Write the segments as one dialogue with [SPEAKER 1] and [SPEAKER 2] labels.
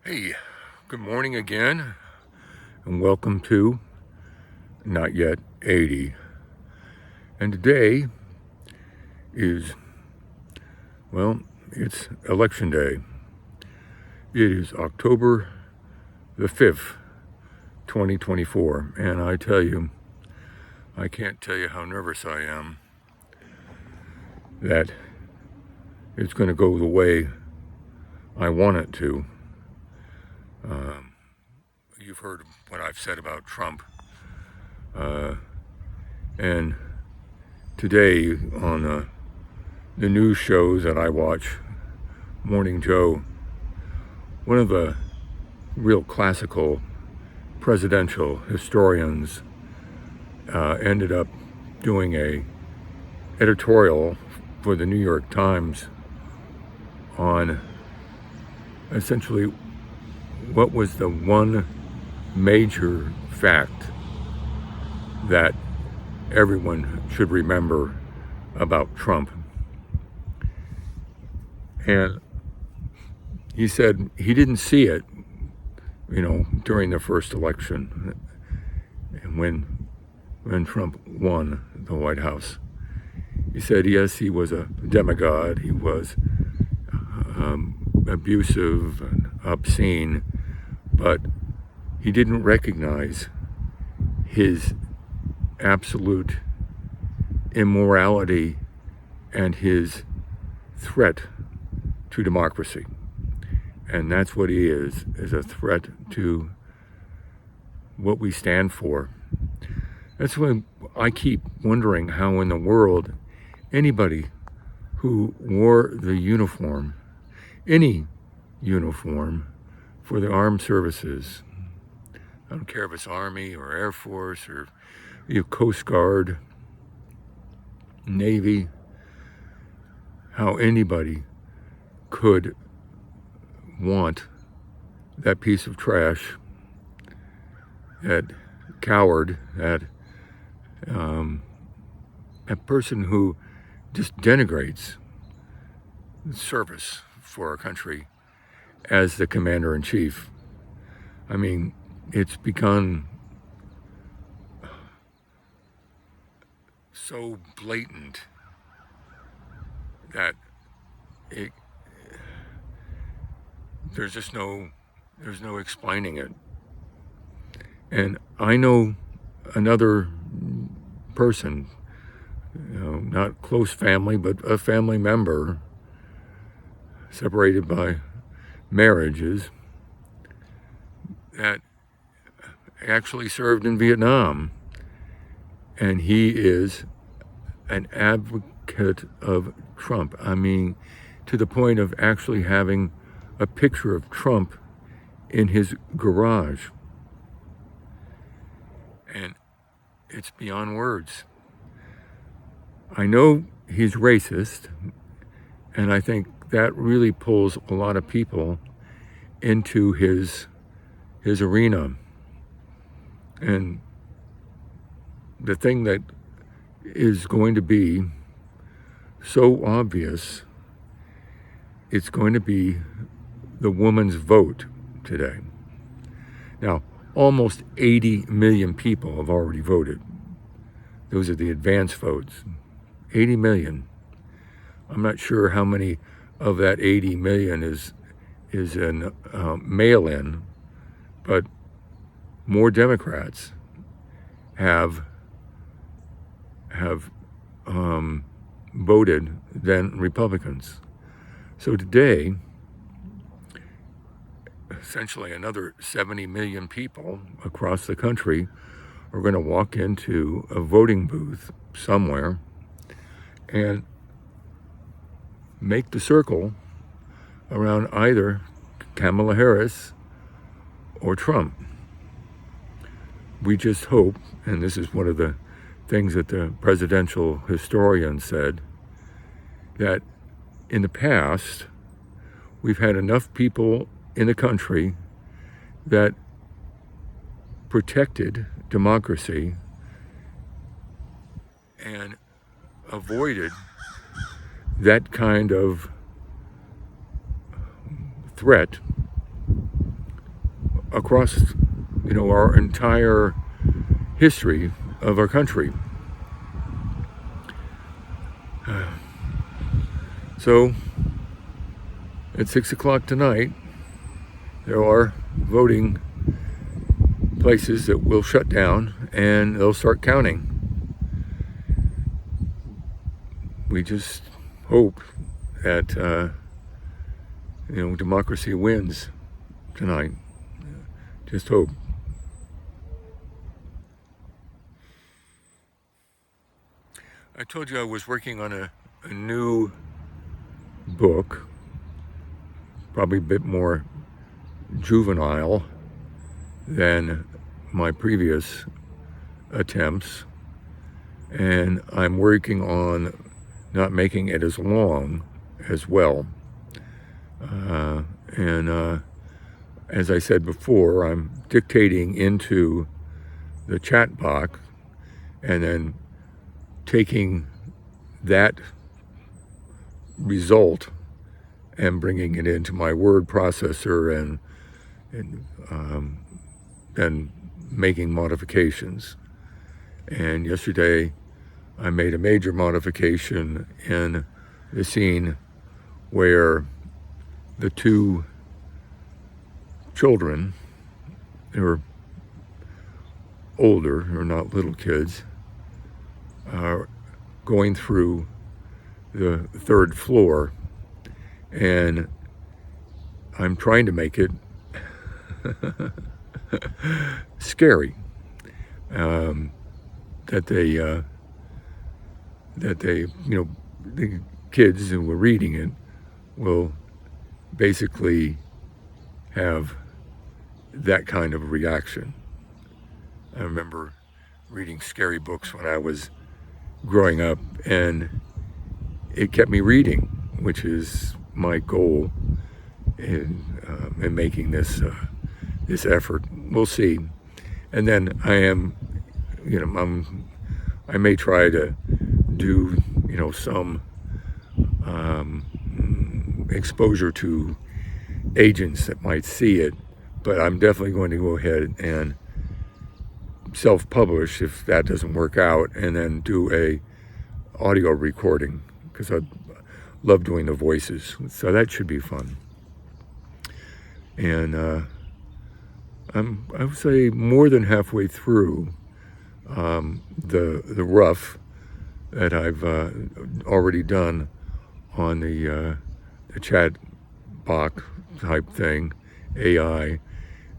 [SPEAKER 1] Hey, good morning again, and welcome to Not Yet 80. And today is, it's election day. It is October the 5th, 2024, and I tell you, I can't tell you how nervous I am that it's going to go the way I want it to. You've heard what I've said about Trump. And today on the news shows that I watch, Morning Joe, one of the real classical presidential historians ended up doing a editorial for the New York Times on essentially what was the one major fact that everyone should remember about Trump. And he said he didn't see it, during the first election when Trump won the White House. He said, yes, he was a demigod. He was abusive and obscene, but he didn't recognize his absolute immorality and his threat to democracy. And that's what he is a threat to what we stand for. That's why I keep wondering how in the world anybody who wore the uniform, any uniform for the armed services, I don't care if it's Army or Air Force or Coast Guard, Navy, how anybody could want that piece of trash, that coward, that person who just denigrates service for our country as the commander-in-chief. I mean, it's become so blatant that there's no explaining it. And I know another person, not close family, but a family member, separated by marriages, that actually served in Vietnam. And he is an advocate of Trump. I mean, to the point of actually having a picture of Trump in his garage. And it's beyond words. I know he's racist, and I think that really pulls a lot of people into his arena. And the thing that is going to be so obvious, it's going to be the woman's vote today. Now, almost 80 million people have already voted. Those are the advance votes. 80 million. I'm not sure how many of that 80 million is in mail-in, but more Democrats have voted than Republicans. So today, essentially another 70 million people across the country are going to walk into a voting booth somewhere and make the circle around either Kamala Harris or Trump. We just hope, and this is one of the things that the presidential historian said, that in the past, we've had enough people in the country that protected democracy and avoided that kind of threat across, our entire history of our country. So, at 6 o'clock tonight, there are voting places that will shut down and they'll start counting. We just hope that, democracy wins tonight. Just hope. I told you I was working on a new book, probably a bit more juvenile than my previous attempts, and I'm working on not making it as long as well. As I said before, I'm dictating into the chat box and then taking that result and bringing it into my word processor and making modifications. And yesterday I made a major modification in the scene where the two children, who are older, or not little kids, are going through the third floor, and I'm trying to make it scary. That they, the kids who were reading it will basically have that kind of reaction. I remember reading scary books when I was growing up, and it kept me reading, which is my goal in making this effort. We'll see. And then I may try to do, some exposure to agents that might see it, but I'm definitely going to go ahead and self-publish if that doesn't work out, and then do a audio recording, because I love doing the voices, so that should be fun. And I would say more than halfway through the rough that I've already done on the chat box type thing, AI,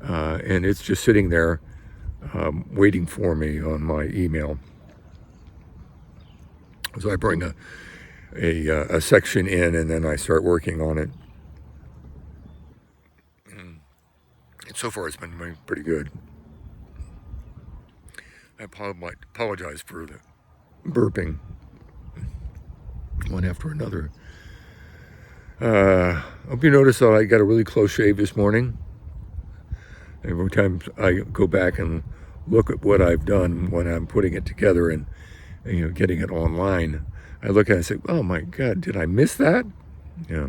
[SPEAKER 1] and it's just sitting there waiting for me on my email. So I bring a section in, and then I start working on it. And so far, it's been pretty good. I apologize for the burping, one after another. Hope you noticed that I got a really close shave this morning. Every time I go back and look at what I've done when I'm putting it together and getting it online, I look at it and say, "Oh my God, did I miss that?" Yeah.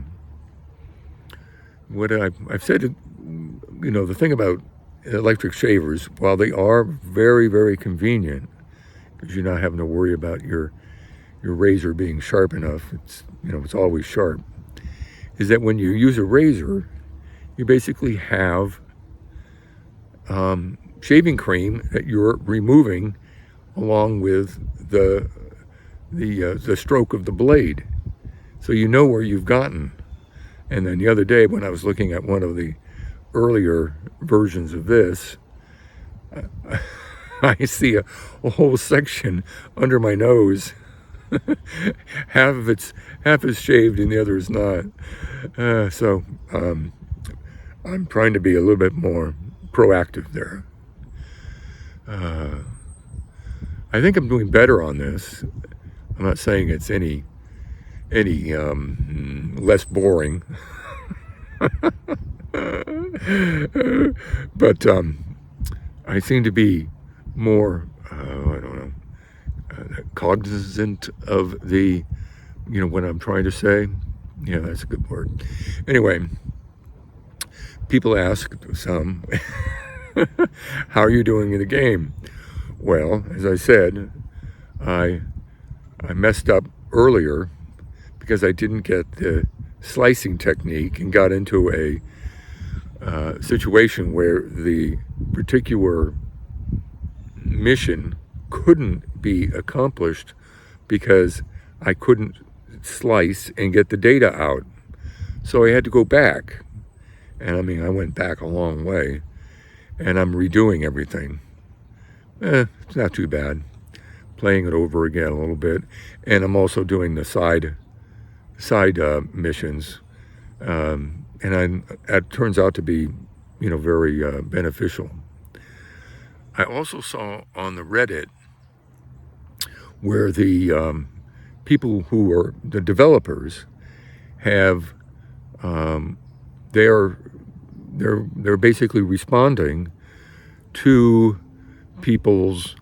[SPEAKER 1] What I've said, the thing about electric shavers, while they are very, very convenient, because you're not having to worry about your razor being sharp enough, it's always sharp, is that when you use a razor, you basically have shaving cream that you're removing along with the stroke of the blade, so you know where you've gotten. And then the other day, when I was looking at one of the earlier versions of this, I see a whole section under my nose. half is shaved and the other is not. So I'm trying to be a little bit more proactive there. I think I'm doing better on this. I'm not saying it's any less boring. But I seem to be more, cognizant of the, what I'm trying to say. Yeah, that's a good word. Anyway, people ask some, How are you doing in the game? Well, as I said, I messed up earlier because I didn't get the slicing technique and got into a situation where the particular mission couldn't be accomplished because I couldn't slice and get the data out. So I had to go back. And I mean, I went back a long way, and I'm redoing everything. It's not too bad. Playing it over again a little bit. And I'm also doing the side missions. And it turns out to be, very beneficial. I also saw on the Reddit where the people who are the developers have they're basically responding to people's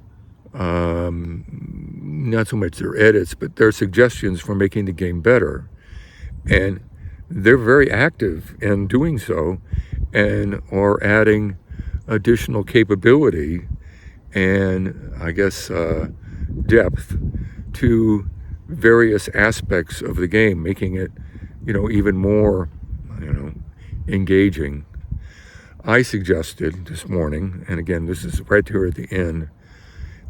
[SPEAKER 1] not so much their edits, but their suggestions for making the game better, and they're very active in doing so, and are adding additional capability and I guess depth to various aspects of the game, making it even more engaging. I suggested this morning, and again this is right here at the end,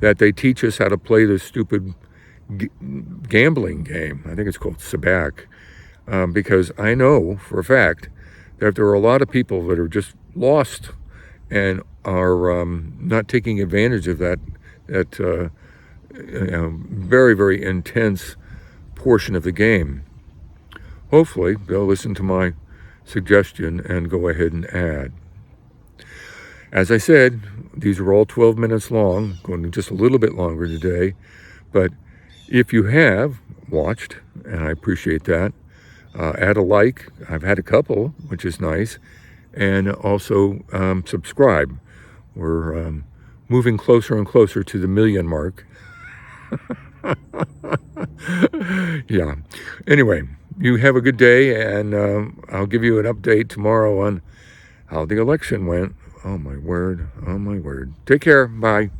[SPEAKER 1] that they teach us how to play this stupid gambling game. I think it's called Sabacc, because I know for a fact that there are a lot of people that are just lost and are not taking advantage of that very, very intense portion of the game. Hopefully they'll listen to my suggestion and go ahead and add. As I said, these are all 12 minutes long, going just a little bit longer today, but if you have watched, and I appreciate that, add a like. I've had a couple, which is nice, and also subscribe. We're moving closer and closer to the 1 million mark. Yeah. Anyway, you have a good day, and I'll give you an update tomorrow on how the election went. Oh my word. Oh my word. Take care. Bye.